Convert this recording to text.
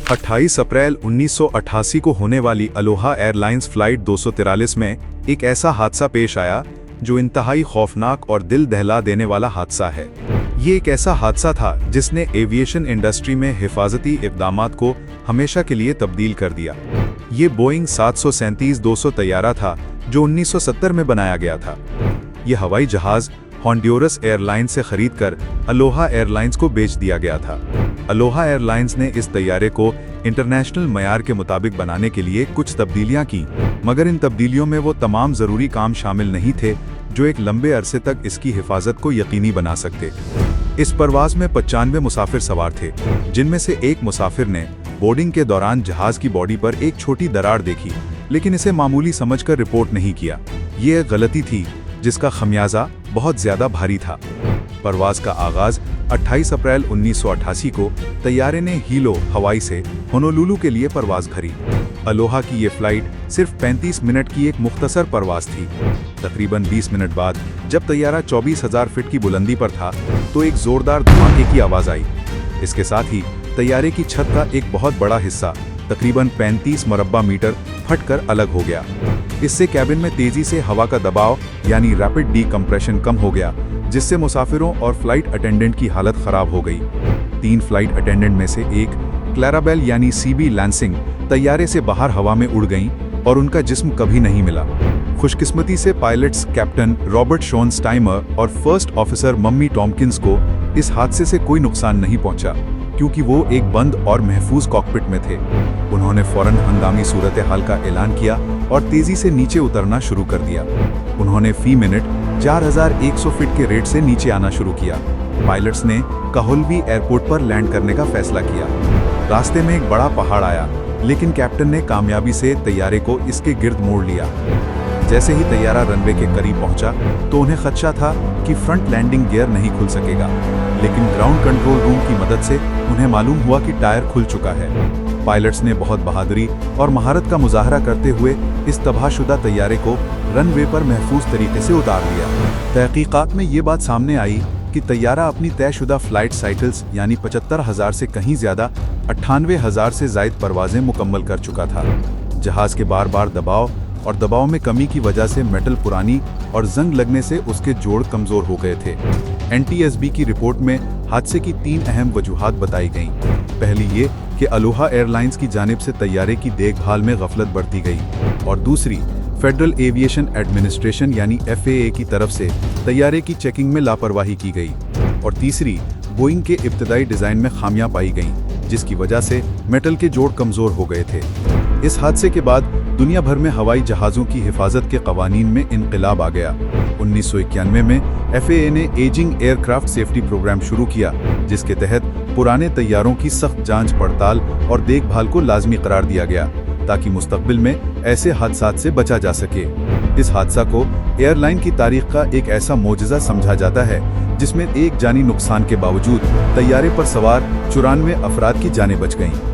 28 अप्रैल 1988 को होने वाली अलोहा एयरलाइंस फ्लाइट 243 में एक ऐसा हादसा पेश आया जो इंतहाई खौफनाक और दिल दहला देने वाला हादसा है। ये एक ऐसा हादसा था जिसने एविएशन इंडस्ट्री में हिफाजती इक़दामात को हमेशा के लिए तब्दील कर दिया। ये बोइंग 737-200 तैयारा था जो 1970 में बनाया गया था। ये हवाई जहाज़ होंडुरस एयरलाइंस से खरीदकर अलोहा एयरलाइंस को बेच दिया गया था। अलोहा एयरलाइंस ने इस तैयारे को इंटरनेशनल मयार के मुताबिक बनाने के लिए कुछ तब्दीलियां की, मगर इन तब्दीलियों में वो तमाम ज़रूरी काम शामिल नहीं थे जो एक लंबे अरसे तक इसकी हिफाजत को यकीनी बना सकते। इस परवाज़ में 95 मुसाफिर सवार थे, जिनमें से एक मुसाफिर ने बोर्डिंग के दौरान जहाज़ की बॉडी पर एक छोटी दरार देखी, लेकिन इसे मामूली समझकर रिपोर्ट नहीं किया। ये एक गलती थी जिसका खमियाजा बहुत ज़्यादा भारी था। परवाज़ का आगाज़ 28 अप्रैल 1988 को तैयारे ने हीलो, हवाई से होनोलुलु के लिए परवाज़ भरी। अलोहा की ये फ्लाइट सिर्फ 35 मिनट की एक मुख्तसर परवाज़ थी। तकरीबन 20 मिनट बाद जब तैयारा 24,000 फीट की बुलंदी पर था तो एक ज़ोरदार धमाके की आवाज़ आई। इसके साथ ही तैयारे की छत का एक बहुत बड़ा हिस्सा, तकरीबन 35 मुरब्बा मीटर, फटकर अलग हो गया। इससे कैबिन में तेजी से हवा का दबाव यानी रैपिड डीकम्प्रेशन कम हो गया, जिससे मुसाफिरों और फ्लाइट अटेंडेंट की हालत खराब हो गई। 3 फ्लाइट अटेंडेंट में से एक, क्लैराबेल यानी सीबी लैंसिंग, तैयारे से बाहर हवा में उड़ गईं और उनका जिस्म कभी नहीं मिला। खुशकिस्मती से पायलट्स कैप्टन रॉबर्ट शॉन स्टाइमर और फर्स्ट ऑफिसर मम्मी टॉम्किंस को इस हादसे से कोई नुकसान नहीं पहुंचा, क्योंकि वो एक बंद और महफूज कॉकपिट में थे। उन्होंने फौरन हंगामी सूरत हाल का ऐलान किया और तेजी से नीचे उतरना शुरू कर दिया। उन्होंने फी मिनट 4100 फीट के रेट से नीचे आना शुरू किया। पायलट्स ने काहोलवी एयरपोर्ट पर लैंड करने का फैसला किया। रास्ते में एक बड़ा पहाड़ आया, लेकिन कैप्टन ने कामयाबी से तैयारे को इसके गिर्द मोड़ लिया। जैसे ही तैयारा रनवे के करीब पहुंचा तो उन्हें खदशा था कि फ्रंट लैंडिंग गियर नहीं खुल सकेगा, लेकिन ग्राउंड कंट्रोल रूम की मदद से उन्हें मालूम हुआ कि टायर खुल चुका है। पायलट्स ने बहुत बहादुरी और महारत का मुजाहरा करते हुए इस तबाहशुदा तैयारे को रनवे पर महफूज तरीके से उतार लिया। तहकीकात में ये बात सामने आई कि तैयारा अपनी तयशुदा फ्लाइट साइकिल्स यानी 75,000 से कहीं ज़्यादा 98,000 से ज़ायद परवाज़ें मुकम्मल कर चुका था। जहाज़ के बार बार दबाव में कमी की वजह से मेटल पुरानी और जंग लगने से उसके जोड़ कमज़ोर हो गए थे। एनटीएसबी की रिपोर्ट में हादसे की 3 अहम वजूहात बताई गईं। पहली ये कि अलोहा एयरलाइंस की जानिब से तैयारे की देखभाल में गफलत बरती गई, और दूसरी फेडरल एविएशन एडमिनिस्ट्रेशन यानी FAA की तरफ से तैयारे की चेकिंग में लापरवाही की गई, और तीसरी बोइंग के इब्तदाई डिज़ाइन में खामियां पाई गईं, जिसकी वजह से मेटल के जोड़ कमज़ोर हो गए थे। इस हादसे के बाद दुनिया भर में हवाई जहाज़ों की हिफाजत के कवानीन में इनकलाब आ गया। 1991 में FAA ने एजिंग एयरक्राफ्ट सेफ्टी प्रोग्राम शुरू किया, जिसके तहत पुराने तैयारों की सख्त जांच पड़ताल और देखभाल को लाजमी करार दिया गया, ताकि मुस्तकबिल में ऐसे हादसात से बचा जा सके। इस हादसा को एयरलाइन की तारीख का एक ऐसा मोजज़ा समझा जाता है जिसमें एक जानी नुकसान के बावजूद तैयारे पर सवार 94 अफराद की जानें बच गईं।